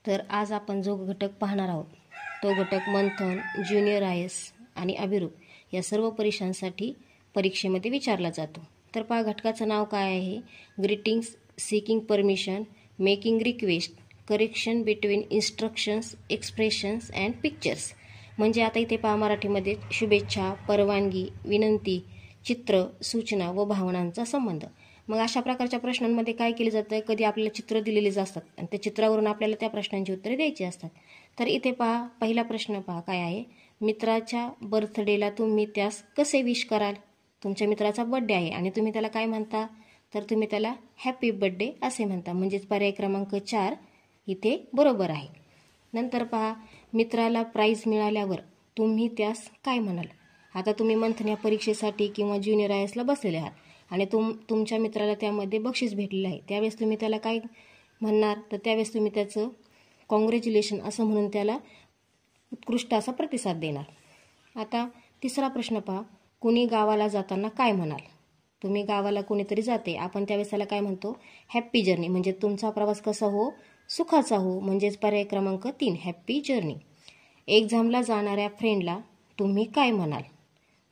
तर आज आपण जो घटक पाहणार आहोत तो घटक मंथन, ज्युनियर आय-एस आणि अभिरूप या सर्व परीक्षांसाठी परीक्षेमध्ये विचारला जातो। तर पहा घटकाचं नाव काय आहे, greetings, seeking permission, making request, correction between instructions, expressions and pictures. म्हणजे आता इथे पहा मराठीमध्ये शुभेच्छा, परवानगी, विनंती, चित्र, सूचना व भावनांचा संबंध। मग अशा प्रकारच्या प्रश्नांमध्ये काय केले जातं, कधी आपल्याला चित्र दिलेले असतात आणि त्या चित्रावरून आपल्याला त्या प्रश्नांची उत्तरे द्यायची असतात। तर इथे पहा पहिला प्रश्न पहा काय आहे, मित्राच्या बर्थडेला तुम्ही त्यास कसे विश कराल। तुमच्या मित्राचा बर्थडे आहे आणि तुम्ही त्याला काय म्हणता, तर तुम्ही त्याला हॅपी बर्थडे असे म्हणता। म्हणजेच पर्याय क्रमांक 4 इथे बरोबर आहे। नंतर पहा मित्राला प्राइज मिळाल्यावर तुम्ही त्यास काय म्हणाल। आता तुम्ही मंथन या परीक्षेसाठी किंवा ज्युनियर आय-एसला बसलेले आहात आणि तुमच्या मित्राला त्यामध्ये बक्षीस भेटलेले आहे, त्यावेळेस तुम्ही त्याला काय म्हणणार, तर त्यावेळेस तुम्ही त्याचं कॉंग्रॅच्युलेशन असं म्हणून त्याला उत्कृष्ट असा प्रतिसाद देणार। आता तिसरा प्रश्न पहा, कुणी गावाला जाताना काय म्हणाल। तुम्ही गावाला कोणीतरी जाते, आपण त्यावेळेस त्याला काय म्हणतो, हॅप्पी जर्नी। म्हणजे तुमचा प्रवास कसा हो, सुखाचा हो। म्हणजेच पर्याय क्रमांक 3 हॅप्पी जर्नी। एक्झामला जाणाऱ्या फ्रेंडला तुम्ही काय म्हणाल।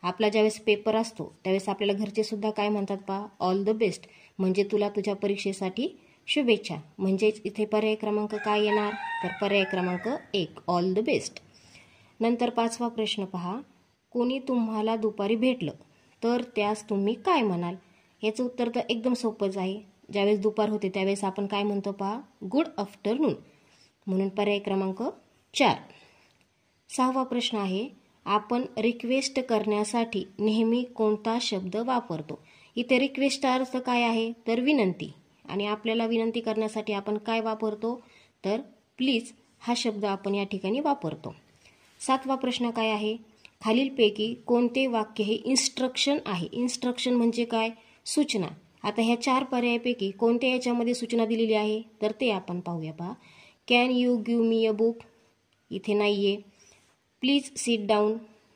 आपला ज्यावेळेस पेपर असतो त्यावेळेस आपल्याला घरचे सुद्धा काय म्हणतात पहा, ऑल द बेस्ट। म्हणजे तुला तुझ्या परीक्षेसाठी शुभेच्छा। म्हणजेच इथे पर्याय क्रमांक काय येणार, तर पर्याय क्रमांक 1 ऑल द बेस्ट। नंतर पाचवा प्रश्न पहा, कोणी तुम्हाला दुपारी भेटलं तर त्यास तुम्ही काय म्हणाल। याचं उत्तर तर एकदम सोपंच आहे, ज्यावेळेस दुपार होते त्यावेळेस आपण काय म्हणतो पहा, गुड आफ्टरनून। म्हणून पर्याय क्रमांक 4। सहावा प्रश्न आहे, आपण रिक्वेस्ट करण्यासाठी नेहमी कोणता शब्द वापरतो। इथे रिक्वेस्टचा अर्थ काय आहे, तर विनंती। आणि आपल्याला विनंती करण्यासाठी आपण काय वापरतो, तर प्लीज हा शब्द आपण या ठिकाणी वापरतो। सातवा प्रश्न काय आहे, खालीलपैकी कोणते वाक्य हे इन्स्ट्रक्शन आहे। इन्स्ट्रक्शन म्हणजे काय, सूचना। आता ह्या 4 पर्यायापैकी कोणत्या याच्यामध्ये सूचना दिलेली आहे, तर ते आपण पाहूया पहा। Can you give me a book, इथे नाहीये। प्लीज सिट डाऊन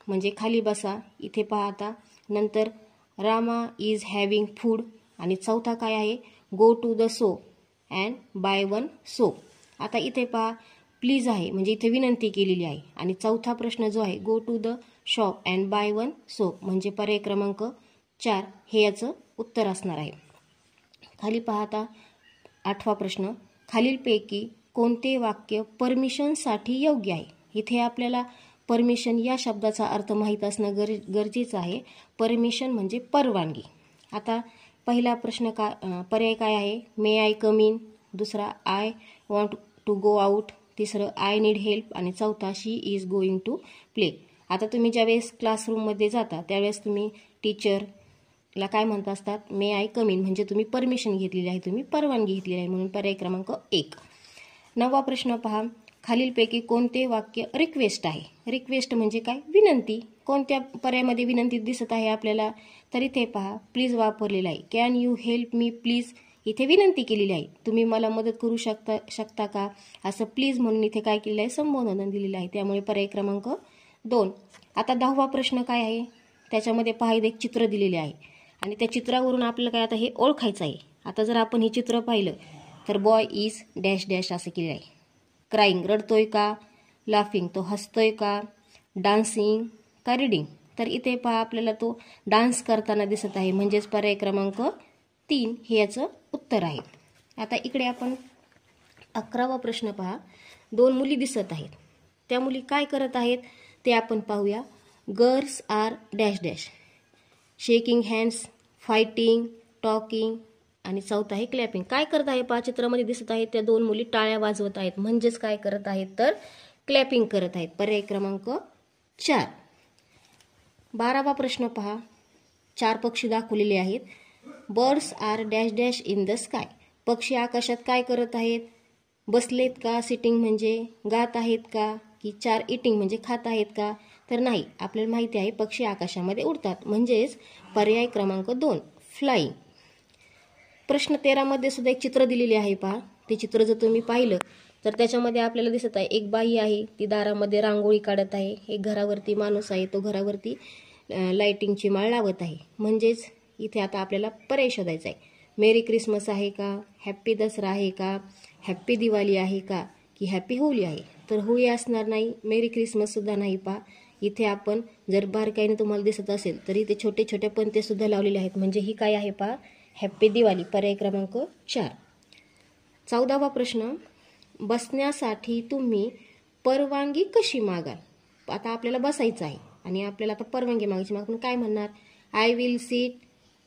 म्हणजे खाली बसा, इथे पहा आता। नंतर रामा इज हॅव्हिंग फूड आणि चौथा काय आहे, go to the soap and buy one soap. आता इथे पहा प्लीज आहे म्हणजे इथे विनंती केलेली आहे आणि चौथा प्रश्न जो आहे go to the shop and buy one soap म्हणजे पर्याय क्रमांक 4 हे याचं उत्तर असणार आहे। खाली पहा आता 8वा प्रश्न, खालीलपैकी कोणते वाक्य परमिशनसाठी योग्य आहे। इथे आपल्याला परमिशन या शब्दाचा अर्थ माहीत असणं गरजेचं आहे। परमिशन म्हणजे परवानगी। आता पहिला प्रश्न पर्याय काय आहे, मे आय कम इन, दुसरा I want to go out, तिसरं आय नीड हेल्प आणि चौथा she is going to play. आता तुम्ही ज्यावेळेस क्लासरूममध्ये जाता त्यावेळेस तुम्ही टीचरला काय म्हणत असतात, मे आय कम इन म्हणजे तुम्ही परमिशन घेतलेली आहे, तुम्ही परवानगी घेतलेली आहे। म्हणून पर्याय क्रमांक 1। 9वा प्रश्न पहा, खालीलपैकी कोणते वाक्य रिक्वेस्ट आहे। रिक्वेस्ट म्हणजे काय, विनंती। कोणत्या पर्यायामध्ये विनंती दिसत आहे आपल्याला, तर इथे पहा प्लीज वापरलेला आहे। Can you help me please, इथे विनंती केलेली आहे, तुम्ही मला मदत करू शकता का, असं प्लीज म्हणून इथे काय केलेलं आहे, संबोधन दिलेलं आहे। त्यामुळे पर्याय क्रमांक 2। आता 10वा प्रश्न काय आहे, त्याच्यामध्ये पहा एक चित्र दिलेले आहे आणि त्या चित्रावरून आपल्याला काय आता हे ओळखायचं आहे। आता जर आपण हे चित्र पाहिलं तर बॉय इज डॅश डॅश असं केलेलं आहे। क्राईंग रडतोय का, लाफिंग तो हसतोय का, डान्सिंग का रीडिंग, तर इथे पहा आपल्याला तो डान्स करताना दिसत आहे। म्हणजेच पर्याय क्रमांक 3 हे याचं उत्तर आहे। आता इकडे आपण 11वा प्रश्न पहा, 2 मुली दिसत आहेत, त्या मुली काय करत आहेत ते आपण पाहूया। Girls are dash dash, shaking hands, fighting, talking आणि चौथा आहे क्लॅपिंग। काय करत आहे पहा चित्रामध्ये दिसत आहे, त्या 2 मुली टाळ्या वाजवत आहेत। म्हणजेच काय करत आहेत, तर क्लॅपिंग करत आहेत। पर्याय क्रमांक 4। 12वा प्रश्न पहा, 4 पक्षी दाखवलेले आहेत। Birds are dash dash in the sky, पक्षी आकाशात काय करत आहेत, बसलेत का, सिटिंग म्हणजे गात आहेत का, की 4 इटिंग म्हणजे खात आहेत का, तर नाही, आपल्याला माहिती आहे पक्षी आकाशामध्ये उडतात। म्हणजेच पर्याय क्रमांक 2 फ्लाइंग। प्रश्न 13 मध्ये सुद्धा एक चित्र दिलेले आहे पहा, ते चित्र जर तुम्ही पाहिलं तर त्याच्यामध्ये आपल्याला दिसत आहे एक बाई आहे, ती दारामध्ये रांगोळी काढत आहे। एक घरावरती माणूस आहे, तो घरावरती लाइटिंगची माळ लावत आहे। म्हणजेच इथे आता आपल्याला पर्याय शोधायचा आहे, मेरी क्रिसमस आहे का, हॅप्पी दसरा आहे का, हॅप्पी दिवाळी आहे का, ही हॅपी होली आहे. तर होळी असणार नाही, मेरी क्रिसमससुद्धा नाही. पहा इथे आपण जर बारकाईने तुम्हाला दिसत असेल तर इथे छोटे छोटे पणतेसुद्धा लावलेले आहेत, म्हणजे ही काय आहे पहा, हॅपी दिवाळी. पर्याय क्रमांक 4. 14वा प्रश्न, बसण्यासाठी तुम्ही परवानगी कशी मागाल? आता आपल्याला बसायचं आहे आणि आपल्याला आता परवानगी मागायची. मग आपण काय म्हणणार? I will sit,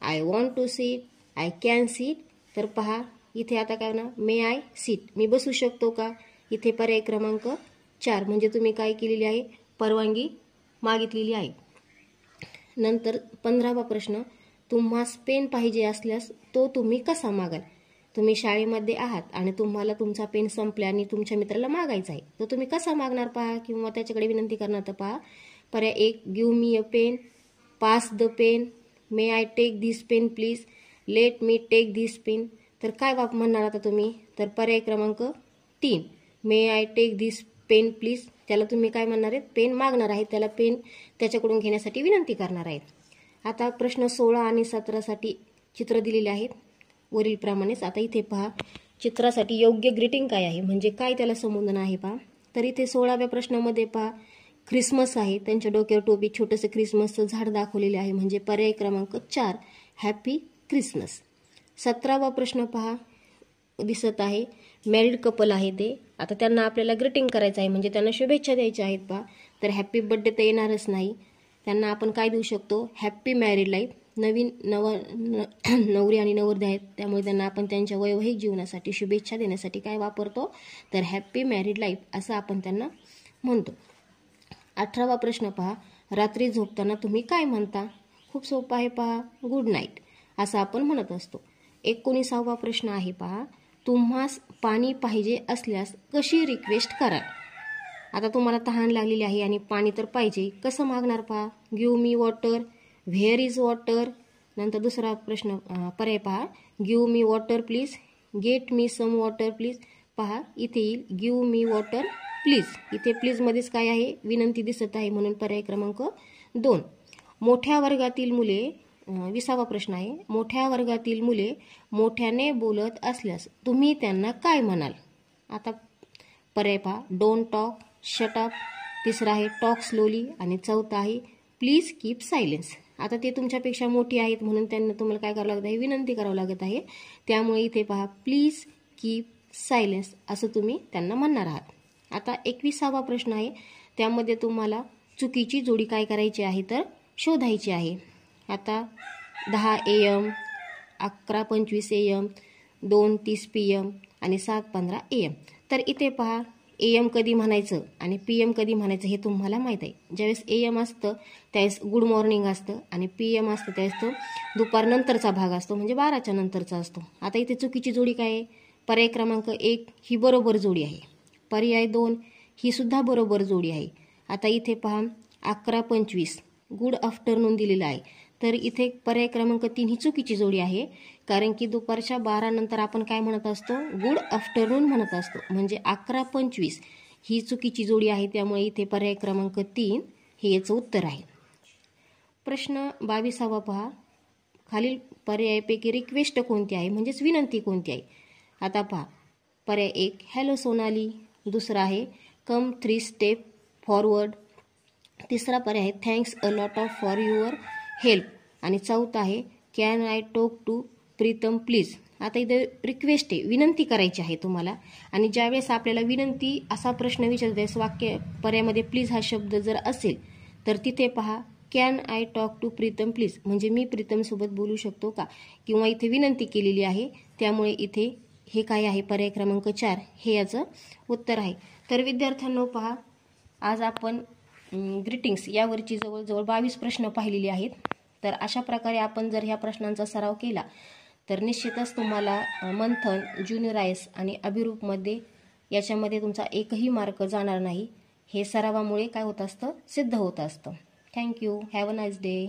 I want to sit, I can sit. तर पहा इथे आता काय म्हणणार? मे आय सीट, मी बसू शकतो का? इथे पर्याय क्रमांक 4, म्हणजे तुम्ही काय केलेली आहे? परवानगी मागितलेली आहे. नंतर 15वा प्रश्न, तुम्हास पेन पाहिजे असल्यास तो तुम्ही कसा मागाल? तुम्ही शाळेमध्ये आहात आणि तुम्हाला तुमचा पेन संपला आणि तुमच्या मित्राला मागायचा आहे, तर तुम्ही कसा मागणार पहा, किंवा त्याच्याकडे विनंती करणार. तर पहा पर्याय 1, give me a pen, pass the pen, may I take this pen please, let me take this pen. तर काय म्हणणार आता तुम्ही? तर पर्याय क्रमांक 3, may I take this pen please. त्याला तुम्ही काय म्हणणार आहेत? पेन मागणार आहेत, त्याला पेन त्याच्याकडून घेण्यासाठी विनंती करणार आहेत. आता प्रश्न 16 आणि 17साठी चित्र दिलेले आहेत वरीलप्रमाणेच. आता इथे पहा चित्रासाठी योग्य ग्रीटिंग काय आहे, म्हणजे काय त्याला संबोधन आहे पहा. तर इथे 16व्या प्रश्नामध्ये पहा ख्रिसमस आहे, त्यांच्या डोक्यावर टोपी, छोटंसं ख्रिसमसचं झाड दाखवलेले आहे, म्हणजे पर्याय क्रमांक 4 हॅपी क्रिसमस. 17वा प्रश्न पहा दिसत आहे, मॅरिड कपल आहे ते, आता त्यांना आपल्याला ग्रीटिंग करायचं आहे, म्हणजे त्यांना शुभेच्छा द्यायच्या आहेत पहा. तर बर्थडे तर येणारच नाही, त्यांना आपण काय देऊ शकतो? Happy married life. नवीन नवरी आणि नवरदेव आहेत, त्यामुळे त्यांना आपण त्यांच्या वैवाहिक जीवनासाठी शुभेच्छा देण्यासाठी काय वापरतो? तर हॅप्पी मॅरिड लाईफ असं आपण त्यांना म्हणतो. 18वा प्रश्न पहा, रात्री झोपताना तुम्ही काय म्हणता? खूप सोपं आहे पहा, गुड नाईट असं आपण म्हणत असतो. 19वा प्रश्न आहे पहा, तुम्हास पाणी पाहिजे असल्यास कशी रिक्वेस्ट कराल? आता तुम्हाला तहान लागलेली आहे आणि पाणी तर पाहिजे, कसं मागणार पहा? Give me water, where is water. नंतर दुसरा प्रश्न पर्याय पहा, give me water please, get me some water please. पहा इथे येईल गिव्ह मी वॉटर प्लीज. इथे प्लीजमध्येच काय आहे? विनंती दिसत आहे, म्हणून पर्याय क्रमांक 2. मोठ्या वर्गातील मुले 20वा प्रश्न आहे, मोठ्या वर्गातील मुले मोठ्याने बोलत असल्यास तुम्ही त्यांना काय म्हणाल? आता पर्याय पहा, डोंट टॉक, शट अप. तिसरा आहे टॉक स्लोली आणि चौथा आहे प्लीज कीप सायलेन्स. आता ते तुमच्यापेक्षा मोठी आहेत म्हणून त्यांना तुम्हाला काय करावं लागत आहे? विनंती करावं लागत आहे. त्यामुळे इथे पहा प्लीज कीप सायलेन्स असं तुम्ही त्यांना म्हणणार आहात. आता 21वा प्रश्न आहे, त्यामध्ये तुम्हाला चुकीची जोडी काय करायची आहे? तर शोधायची आहे. आता 10 AM, 11:25 AM, 2:30 PM आणि 7:15 AM. तर इथे पहा AM कधी म्हणायचं आणि PM कधी म्हणायचं हे तुम्हाला माहीत आहे. ज्यावेळेस AM असतं त्यावेळेस गुड मॉर्निंग असतं आणि PM असतं त्यावेळेस तो दुपारनंतरचा भाग असतो, म्हणजे 12च्या नंतरचा असतो. आता इथे चुकीची जोडी काय आहे? पर्याय क्रमांक 1 ही बरोबर जोडी आहे, पर्याय 2 ही सुद्धा बरोबर जोडी आहे. आता इथे पहा 11:25 गुड आफ्टरनून दिलेलं आहे, तर इथे पर्याय क्रमांक 3 ही चुकीची जोडी आहे, कारण की दुपारच्या 12 नंतर आपण काय म्हणत असतो? गुड आफ्टरनून म्हणत असतो, म्हणजे 11:25 ही चुकीची जोडी आहे. त्यामुळे इथे पर्याय क्रमांक 3 हे याचं उत्तर आहे. प्रश्न 22वा पहा, खालील पर्यायापैकी रिक्वेस्ट कोणती आहे, म्हणजेच विनंती कोणती आहे? आता पहा पर्याय 1 हॅलो सोनाली, दुसरा आहे कम 3 स्टेप फॉरवर्ड, तिसरा पर्याय आहे thanks a lot of for your help आणि चौथा आहे can I talk to Pritam please. आता इथे रिक्वेस्ट आहे, विनंती करायची आहे तुम्हाला, आणि ज्यावेळेस आपल्याला विनंती असा प्रश्न विचारतो वाक्य पर्यायामध्ये प्लीज हा शब्द जर असेल तर तिथे पहा can I talk to Pritam please, म्हणजे मी प्रीतमसोबत बोलू शकतो का, किंवा इथे विनंती केलेली आहे, त्यामुळे इथे हे काय आहे? पर्याय क्रमांक 4 हे याचं उत्तर आहे. तर विद्यार्थ्यांनो पहा, आज आपण ग्रीटिंग्स यावरची जवळजवळ 22 प्रश्न पाहिलेले आहेत. तर अशा प्रकारे आपण जर ह्या प्रश्नांचा सराव केला तर निश्चितच तुम्हाला मंथन, ज्युनियर आयएस आणि अभिरूपमध्ये याच्यामध्ये तुमचा एकही मार्क जाणार नाही. हे सरावामुळे काय होत असतं? सिद्ध होत असतं. Thank you. Have a nice day.